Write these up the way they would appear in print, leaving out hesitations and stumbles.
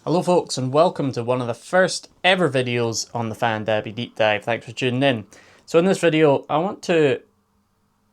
Hello folks and welcome to one of the first ever videos on the FanDabby Deep Dive. Thanks for tuning in. So in this video I want to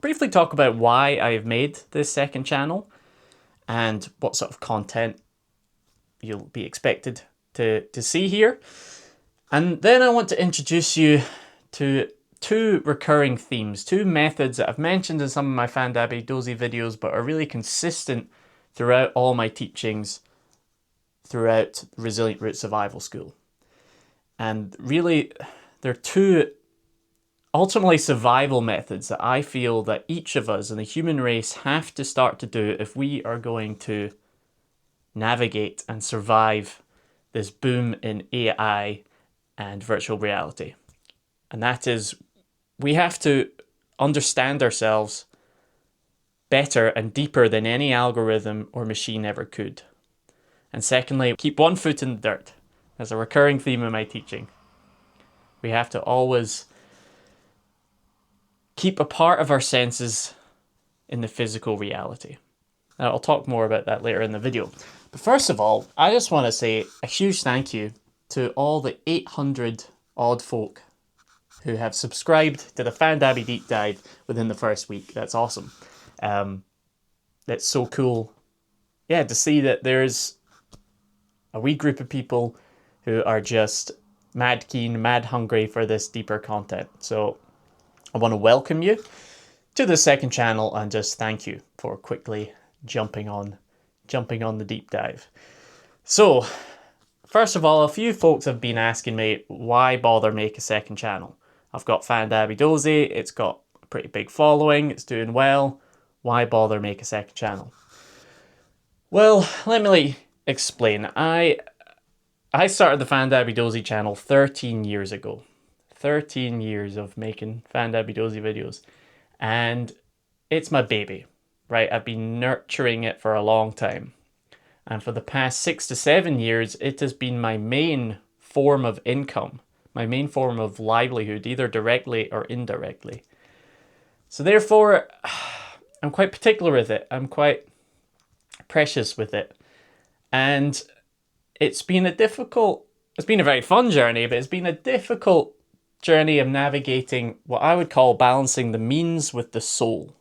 briefly talk about why I've made this second channel and what sort of content you'll be expected to see here. And then I want to introduce you to two recurring themes, two methods that I've mentioned in some of my FanDabby Dozy videos but are really consistent throughout all my teachings throughout Resilient Root Survival School. And really, they're two ultimately survival methods that I feel that each of us in the human race have to start to do if we are going to navigate and survive this boom in AI and virtual reality. And that is, we have to understand ourselves better and deeper than any algorithm or machine ever could. And secondly, keep one foot in the dirt. As a recurring theme in my teaching, we have to always keep a part of our senses in the physical reality. Now, I'll talk more about that later in the video. But first of all, I just want to say a huge thank you to all the 800 odd folk who have subscribed to the FanDabby Deep Dive within the first week. That's awesome. That's so cool. Yeah, to see that there's a wee group of people who are just mad keen, mad hungry for this deeper content. So I want to welcome you to the second channel and just thank you for quickly jumping on the deep dive. So first of all, a few folks have been asking me why bother make a second channel. I've got FanDabby Dozy, it's got a pretty big following, it's doing well. Why bother make a second channel? Well, let me explain. I started the FanDabby Dozy channel 13 years ago. 13 years of making FanDabby Dozy videos. And it's my baby, right? I've been nurturing it for a long time. And for the past 6 to 7 years, it has been my main form of income, my main form of livelihood, either directly or indirectly. So therefore, I'm quite particular with it. I'm quite precious with it. And it's been a very fun journey, but it's been a difficult journey of navigating what I would call balancing the means with the soul.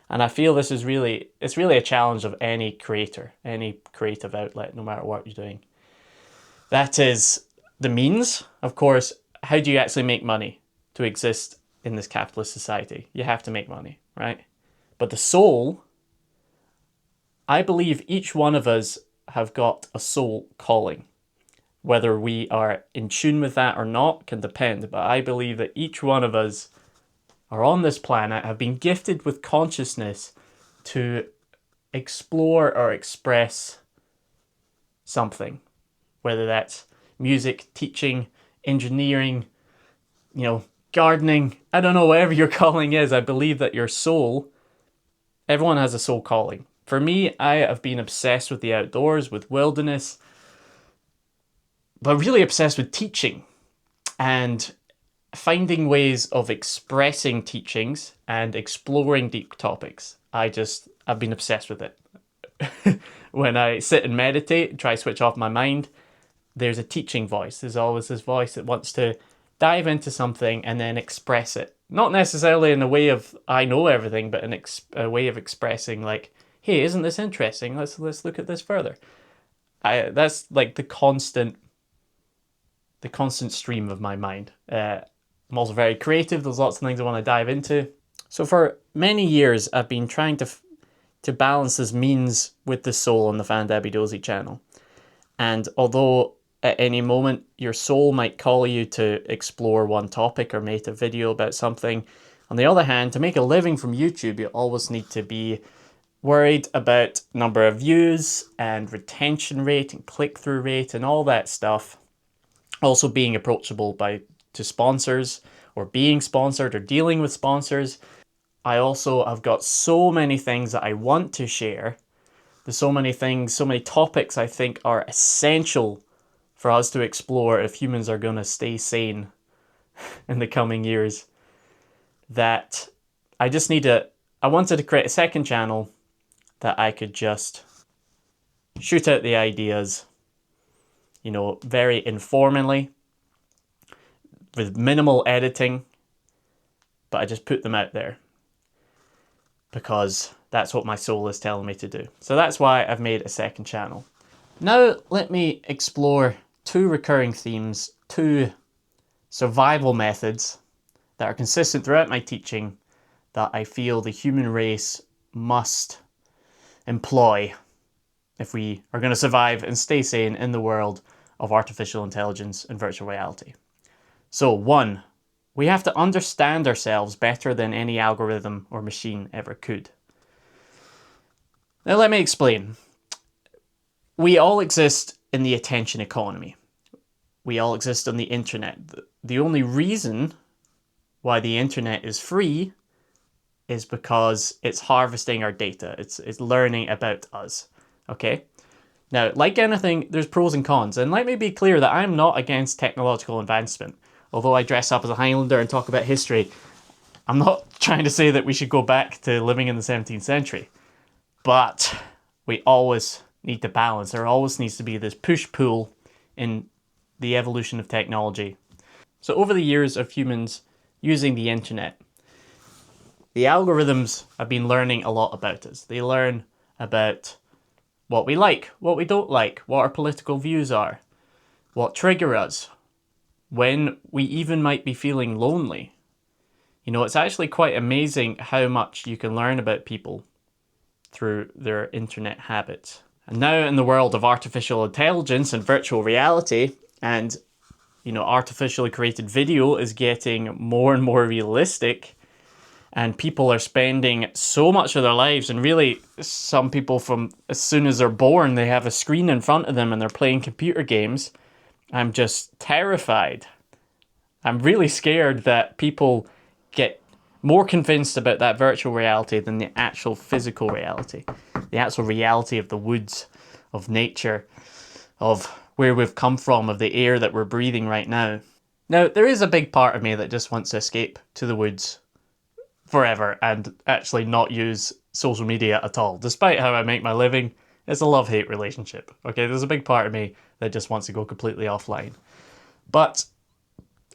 And I feel it's really a challenge of any creator, any creative outlet, no matter what you're doing. That is the means, of course. How do you actually make money to exist in this capitalist society? You have to make money, right? But the soul, I believe each one of us have got a soul calling. Whether we are in tune with that or not can depend, but I believe that each one of us are on this planet, have been gifted with consciousness to explore or express something. Whether that's music, teaching, engineering, gardening, I don't know, whatever your calling is. I believe that your soul, everyone has a soul calling. For me, I have been obsessed with the outdoors, with wilderness, but really obsessed with teaching and finding ways of expressing teachings and exploring deep topics. I've been obsessed with it. When I sit and meditate and try to switch off my mind, there's a teaching voice. There's always this voice that wants to dive into something and then express it. Not necessarily in a way of I know everything, but in a way of expressing like, hey, isn't this interesting? Let's look at this further. That's like the constant stream of my mind. I'm also very creative. There's lots of things I want to dive into. So for many years, I've been trying to balance this means with the soul on the FanDabby Dozy channel. And although at any moment your soul might call you to explore one topic or make a video about something, on the other hand, to make a living from YouTube, you always need to be worried about number of views and retention rate and click-through rate and all that stuff. Also being approachable to sponsors or being sponsored or dealing with sponsors. I also have got so many things that I want to share. There's so many things, so many topics I think are essential for us to explore if humans are going to stay sane in the coming years, that I wanted to create a second channel that I could just shoot out the ideas you know, very informally, with minimal editing, but I just put them out there because that's what my soul is telling me to do. So that's why I've made a second channel. Now let me explore two recurring themes, two survival methods that are consistent throughout my teaching that I feel the human race must employ if we are going to survive and stay sane in the world of artificial intelligence and virtual reality. So 1, we have to understand ourselves better than any algorithm or machine ever could. Now let me explain. We all exist in the attention economy. We all exist on the internet. The only reason why the internet is free is because it's harvesting our data. It's learning about us, okay? Now, like anything, there's pros and cons. And let me be clear that I'm not against technological advancement. Although I dress up as a Highlander and talk about history, I'm not trying to say that we should go back to living in the 17th century. But we always need to balance. There always needs to be this push-pull in the evolution of technology. So over the years of humans using the internet, the algorithms have been learning a lot about us. They learn about what we like, what we don't like, what our political views are, what trigger us, when we even might be feeling lonely. You know, it's actually quite amazing how much you can learn about people through their internet habits. And now in the world of artificial intelligence and virtual reality, and you know, artificially created video is getting more and more realistic, and people are spending so much of their lives, and really some people from as soon as they're born, they have a screen in front of them and they're playing computer games. I'm just terrified. I'm really scared that people get more convinced about that virtual reality than the actual physical reality. The actual reality of the woods, of nature, of where we've come from, of the air that we're breathing right now. Now, there is a big part of me that just wants to escape to the woods forever and actually not use social media at all. Despite how I make my living, it's a love-hate relationship. Okay, there's a big part of me that just wants to go completely offline. But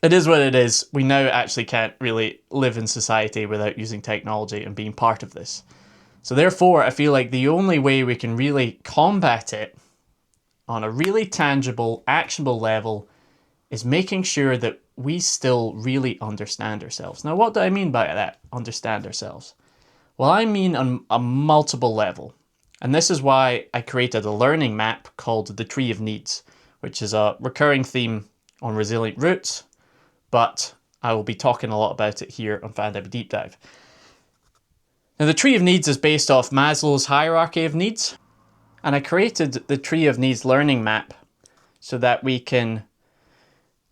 it is what it is. We now actually can't really live in society without using technology and being part of this. So therefore, I feel like the only way we can really combat it on a really tangible, actionable level is making sure that we still really understand ourselves. Now, what do I mean by that, understand ourselves? Well, I mean on a multiple level. And this is why I created a learning map called the Tree of Needs, which is a recurring theme on Resilient Roots, but I will be talking a lot about it here on FanDive Deep Dive. Now, the Tree of Needs is based off Maslow's hierarchy of needs, and I created the Tree of Needs learning map so that we can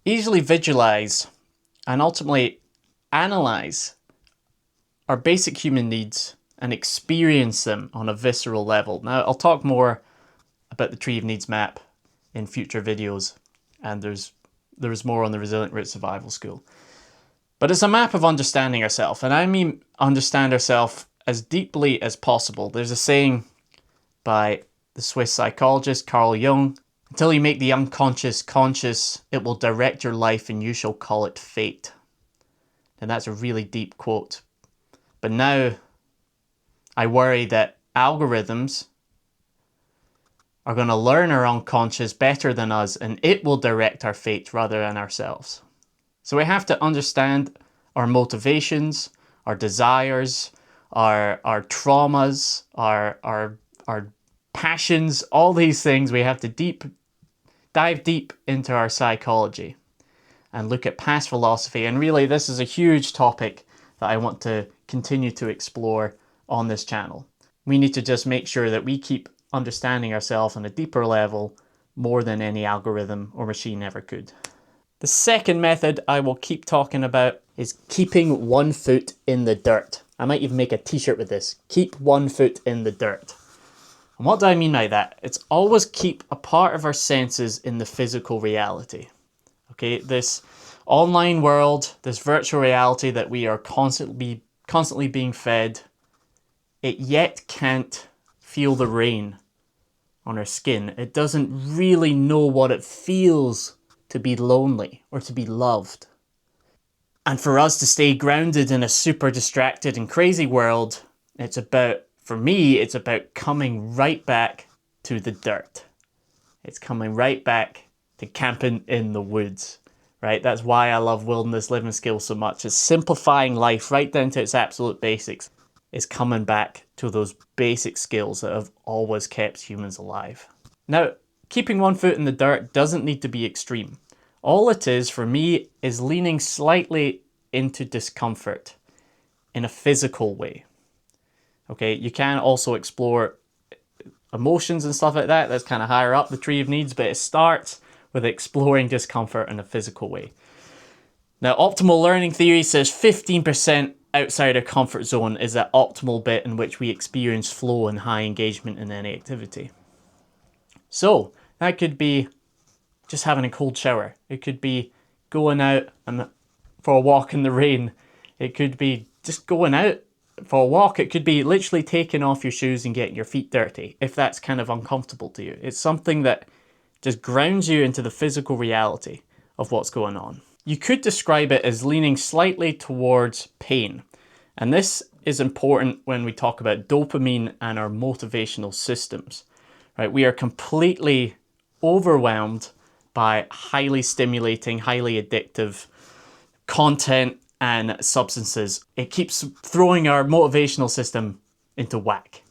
easily visualize and ultimately analyze our basic human needs and experience them on a visceral level. Now, I'll talk more about the Tree of Needs map in future videos, and there's more on the Resilient Root Survival School. But it's a map of understanding ourselves, and I mean understand ourselves as deeply as possible. There's a saying by the Swiss psychologist Carl Jung, "Until you make the unconscious conscious, it will direct your life and you shall call it fate." And that's a really deep quote. But now I worry that algorithms are going to learn our unconscious better than us, and it will direct our fate rather than ourselves. So we have to understand our motivations, our desires, our traumas, our passions, all these things. We have to dive deep into our psychology and look at past philosophy. And really, this is a huge topic that I want to continue to explore on this channel. We need to just make sure that we keep understanding ourselves on a deeper level more than any algorithm or machine ever could. The second method I will keep talking about is keeping one foot in the dirt. I might even make a t-shirt with this. Keep one foot in the dirt. And what do I mean by that? It's always keep a part of our senses in the physical reality. Okay, this online world, this virtual reality that we are constantly being fed, it yet can't feel the rain on our skin, it doesn't really know what it feels to be lonely or to be loved. And for us to stay grounded in a super distracted and crazy world, it's about, for me, it's about coming right back to the dirt. It's coming right back to camping in the woods, right? That's why I love Wilderness Living Skills so much. It's simplifying life right down to its absolute basics. It's coming back to those basic skills that have always kept humans alive. Now, keeping one foot in the dirt doesn't need to be extreme. All it is, for me, is leaning slightly into discomfort in a physical way. Okay, you can also explore emotions and stuff like that. That's kind of higher up the tree of needs, but it starts with exploring discomfort in a physical way. Now, optimal learning theory says 15% outside our comfort zone is that optimal bit in which we experience flow and high engagement in any activity. So, that could be just having a cold shower. It could be going out and for a walk in the rain. It could be just going out for a walk. It could be literally taking off your shoes and getting your feet dirty, if that's kind of uncomfortable to you. It's something that just grounds you into the physical reality of what's going on. You could describe it as leaning slightly towards pain. And this is important when we talk about dopamine and our motivational systems, right? We are completely overwhelmed by highly stimulating, highly addictive content and substances. It keeps throwing our motivational system into whack.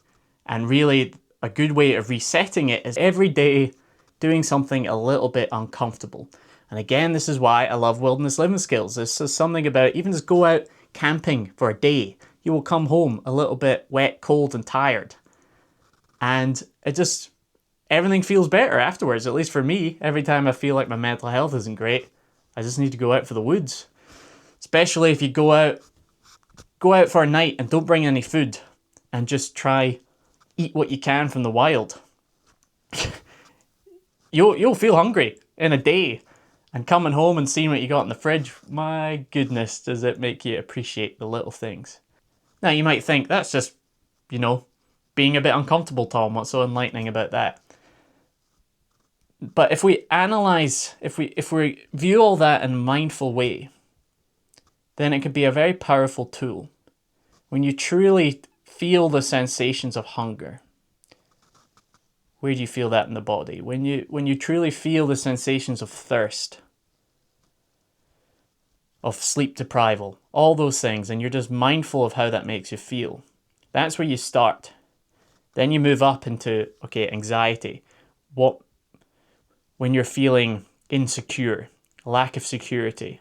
And really, a good way of resetting it is every day doing something a little bit uncomfortable. And again, this is why I love Wilderness Living Skills. This is something about even just go out camping for a day. You will come home a little bit wet, cold, and tired. And it just, everything feels better afterwards, at least for me. Every time I feel like my mental health isn't great, I just need to go out for the woods. Especially if you go out for a night and don't bring any food and just try eat what you can from the wild. You'll feel hungry in a day, and coming home and seeing what you got in the fridge, my goodness, does it make you appreciate the little things. Now you might think that's just, being a bit uncomfortable, Tom. What's so enlightening about that? But if we analyze, if we view all that in a mindful way, then it could be a very powerful tool. When you truly feel the sensations of hunger, where do you feel that in the body? When you truly feel the sensations of thirst, of sleep deprival, all those things, and you're just mindful of how that makes you feel, that's where you start. Then you move up into, anxiety. When you're feeling insecure, lack of security,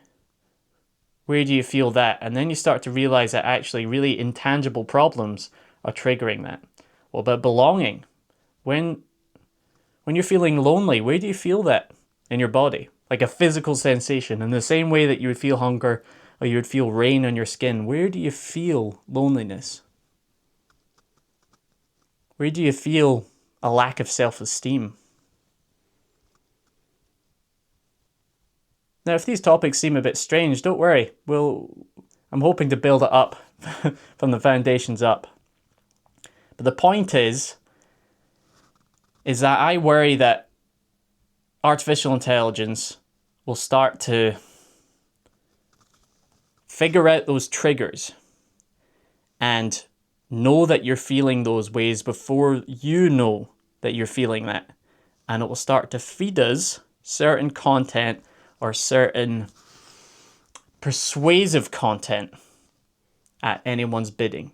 where do you feel that? And then you start to realize that actually really intangible problems are triggering that. What about belonging? When you're feeling lonely, where do you feel that in your body? Like a physical sensation. In the same way that you would feel hunger or you would feel rain on your skin, where do you feel loneliness? Where do you feel a lack of self-esteem? Now, if these topics seem a bit strange, don't worry. I'm hoping to build it up from the foundations up. But the point is that I worry that artificial intelligence will start to figure out those triggers and know that you're feeling those ways before you know that you're feeling that. And it will start to feed us certain content or certain persuasive content at anyone's bidding.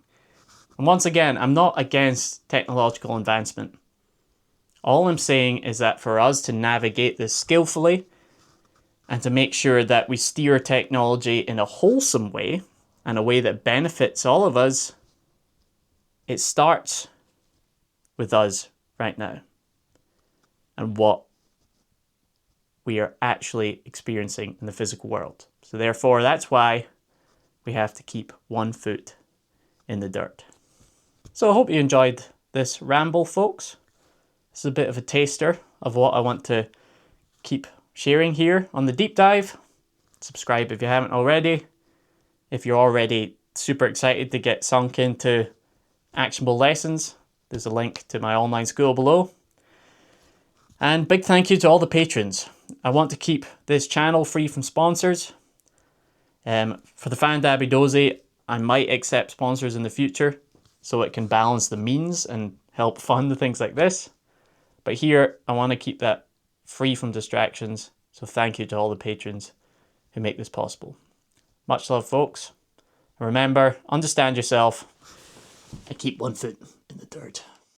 And once again, I'm not against technological advancement. All I'm saying is that for us to navigate this skillfully and to make sure that we steer technology in a wholesome way and a way that benefits all of us, it starts with us right now and what we are actually experiencing in the physical world. So therefore, that's why we have to keep one foot in the dirt. So I hope you enjoyed this ramble, folks. This is a bit of a taster of what I want to keep sharing here on the deep dive. Subscribe if you haven't already. If you're already super excited to get sunk into actionable lessons, there's a link to my online school below. And big thank you to all the patrons. I want to keep this channel free from sponsors. For the Fan Dabby Dozy, I might accept sponsors in the future so it can balance the means and help fund the things like this. But here, I want to keep that free from distractions. So thank you to all the patrons who make this possible. Much love, folks. And remember, understand yourself and keep one foot in the dirt.